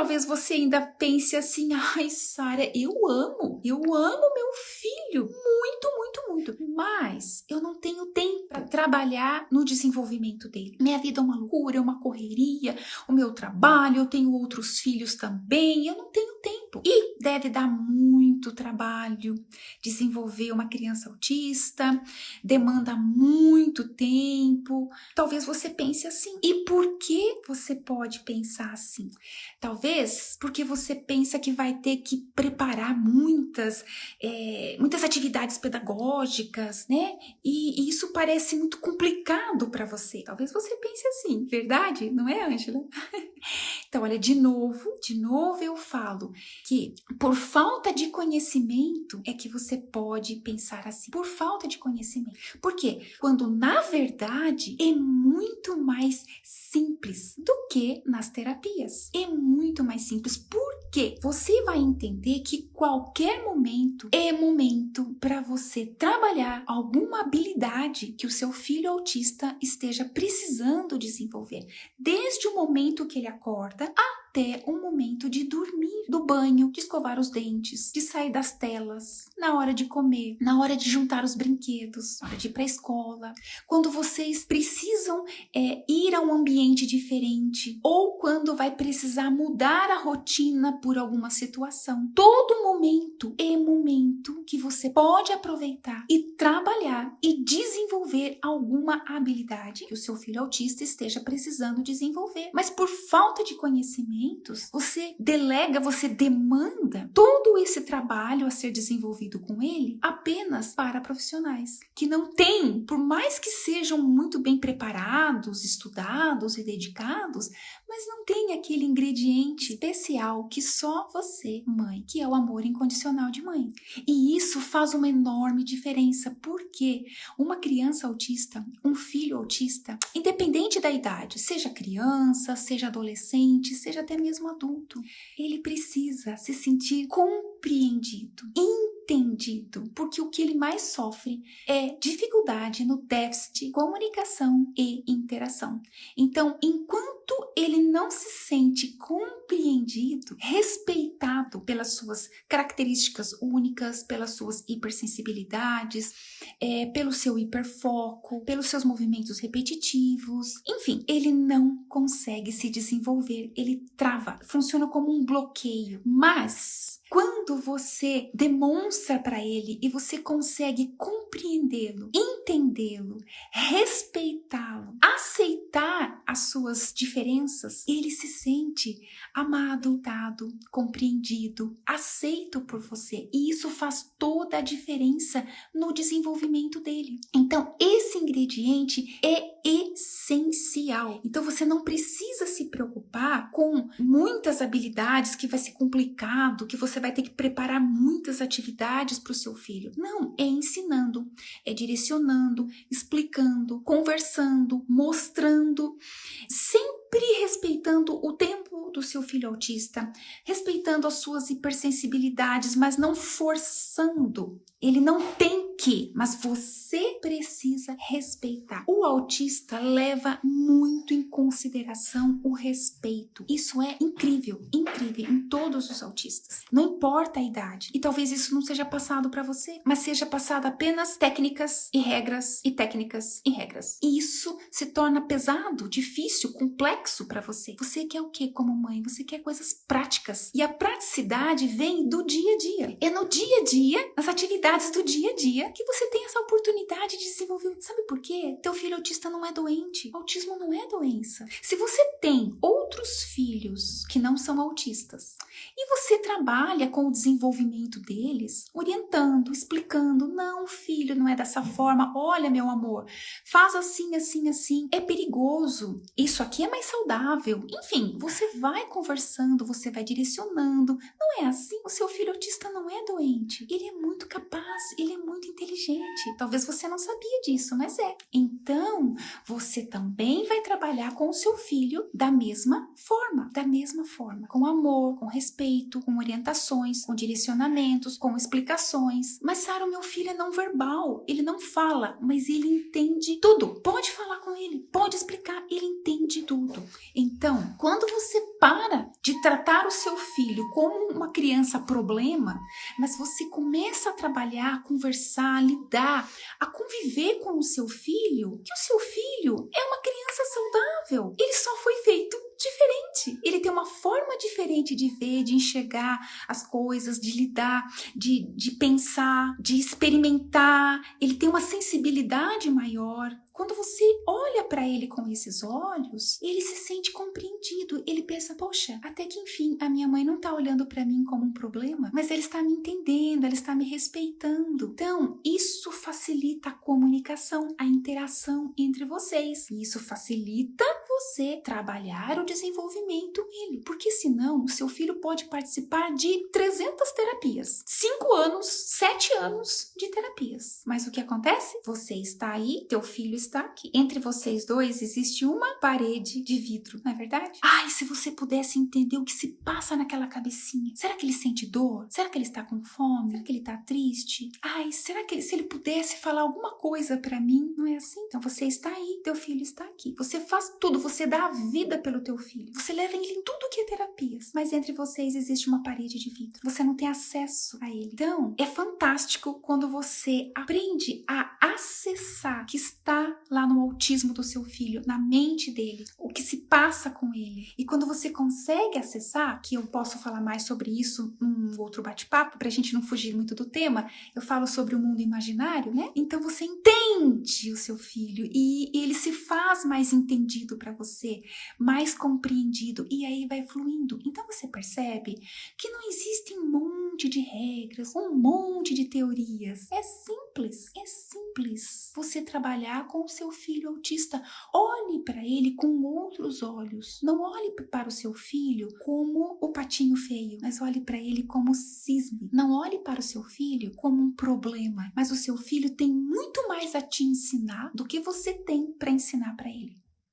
talvez você ainda pense assim, ai, Sara, eu amo meu filho muito, muito, muito, mas eu não tenho tempo para trabalhar no desenvolvimento dele. Minha vida é uma loucura, é uma correria, o meu trabalho, eu tenho outros filhos também, eu não tenho tempo. E deve dar muito trabalho desenvolver uma criança autista, demanda muito tempo. Talvez você pense assim. E por que você pode pensar assim? Talvez porque você pensa que vai ter que preparar muitas atividades pedagógicas, né? E isso parece muito complicado para você. Talvez você pense assim, verdade? Não é, Ângela? Então, olha, de novo eu falo que por falta de conhecimento é que você pode pensar assim. Por falta de conhecimento. Por quê? Quando, na verdade, é muito mais simples do que nas terapias. É muito mais simples. Por quê? Você vai entender que qualquer momento é momento para você trabalhar alguma habilidade que o seu filho autista esteja precisando desenvolver. Desde o momento que ele acorda até o momento de dormir, do banho, de escovar os dentes, de sair das telas, na hora de comer, na hora de juntar os brinquedos, na hora de ir para a escola, quando vocês precisam ir a um ambiente diferente ou quando vai precisar mudar a rotina por alguma situação. Todo momento é momento que você pode aproveitar e trabalhar e desenvolver alguma habilidade que o seu filho autista esteja precisando desenvolver. Mas por falta de conhecimentos, você delega, você demanda todo esse trabalho a ser desenvolvido com ele apenas para profissionais que não têm, por mais que sejam muito bem preparados, estudados e dedicados, mas não tem aquele ingrediente especial que só você, mãe, que é o amor incondicional de mãe. E isso faz uma enorme diferença, porque uma criança autista, um filho autista, independente da idade, seja criança, seja adolescente, seja até mesmo adulto, ele precisa se sentir compreendido, entendido, porque o que ele mais sofre é dificuldade no déficit de comunicação e interação. Então, enquanto ele não se sente compreendido, respeitado pelas suas características únicas, pelas suas hipersensibilidades, pelo seu hiperfoco, pelos seus movimentos repetitivos, enfim, ele não consegue se desenvolver, ele trava, funciona como um bloqueio. Mas quando você demonstra para ele e você consegue compreendê-lo, entendê-lo, respeitá-lo, aceitar as suas diferenças, ele se sente amado, dado, compreendido, aceito por você. E isso faz toda a diferença no desenvolvimento dele. Então, esse ingrediente é essencial. Então, você não precisa se preocupar com muitas habilidades que vai ser complicado, que você vai ter que preparar muitas atividades para o seu filho. Não, é ensinando, é direcionando, explicando, conversando, mostrando, sempre respeitando o tempo do seu filho autista, respeitando as suas hipersensibilidades, mas não forçando. Ele não tem que, mas você precisa respeitar. O autista leva muito em consideração o respeito. Isso é incrível, incrível em todos os autistas. Não importa a idade. E talvez isso não seja passado para você, mas seja passado apenas técnicas e regras e técnicas e regras. E isso se torna pesado, difícil, complexo para você. Você quer o quê como mãe? Você quer coisas práticas. E a praticidade vem do dia a dia. É no dia a dia, nas atividades do dia a dia, que você tem essa oportunidade de desenvolver. Sabe por quê? Teu filho autista não é doente. O autismo não é doença. Se você tem outros filhos que não são autistas e você trabalha com o desenvolvimento deles, orientando, explicando, não, filho, não é dessa forma, olha, meu amor, faz assim, assim, assim, é perigoso, isso aqui é mais saudável. Enfim, você vai conversando, você vai direcionando. Não é assim? O seu filho autista não é doente. Ele é muito capaz, ele é muito inteligente. Talvez você não sabia disso, mas é. Então, você também vai trabalhar com o seu filho da mesma forma, com amor, com respeito, com orientações, orientações, com direcionamentos, com explicações. Mas Sara, o meu filho é não verbal, ele não fala, mas ele entende tudo. Pode falar com ele, pode explicar, ele entende tudo. Então, quando você para de tratar o seu filho como uma criança problema, mas você começa a trabalhar, a conversar, a lidar, a conviver com o seu filho, que o seu filho é uma criança saudável. Ele só foi feito diferente. Ele tem uma forma diferente de ver, de enxergar as coisas, de lidar, de pensar, de experimentar. Ele tem uma sensibilidade maior. Quando você olha para ele com esses olhos, ele se sente compreendido. Ele pensa, poxa, até que enfim, a minha mãe não está olhando para mim como um problema, mas ela está me entendendo, ela está me respeitando. Então, isso facilita a comunicação, a interação entre vocês. E isso facilita você trabalhar o desenvolvimento dele. Porque senão, o seu filho pode participar de 300 terapias. 5 anos, 7 anos de terapias. Mas o que acontece? Você está aí, teu filho está aqui. Entre vocês dois existe uma parede de vidro, não é verdade? Ai, se você pudesse entender o que se passa naquela cabecinha. Será que ele sente dor? Será que ele está com fome? Será que ele está triste? Ai, será que se ele pudesse falar alguma coisa pra mim? Não é assim? Então você está aí, teu filho está aqui. Você faz tudo, você dá a vida pelo teu filho. Você leva ele em tudo que é terapias. Mas entre vocês existe uma parede de vidro. Você não tem acesso a ele. Então, é fantástico quando você aprende a acessar que está lá no autismo do seu filho, na mente dele, o que se passa com ele. E quando você consegue acessar, que eu posso falar mais sobre isso num outro bate-papo, pra gente não fugir muito do tema, eu falo sobre o mundo imaginário, né? Então você entende o seu filho e ele se faz mais entendido para você, mais compreendido, e aí vai fluindo. Então você percebe que não existe um monte de regras, um monte de teorias. É simples você trabalhar com o seu filho autista. Olhe para ele com outros olhos. Não olhe para o seu filho como o patinho feio, mas olhe para ele como cisne. Não olhe para o seu filho como um problema, mas o seu filho tem muito mais a te ensinar do que você tem para ensinar para ele.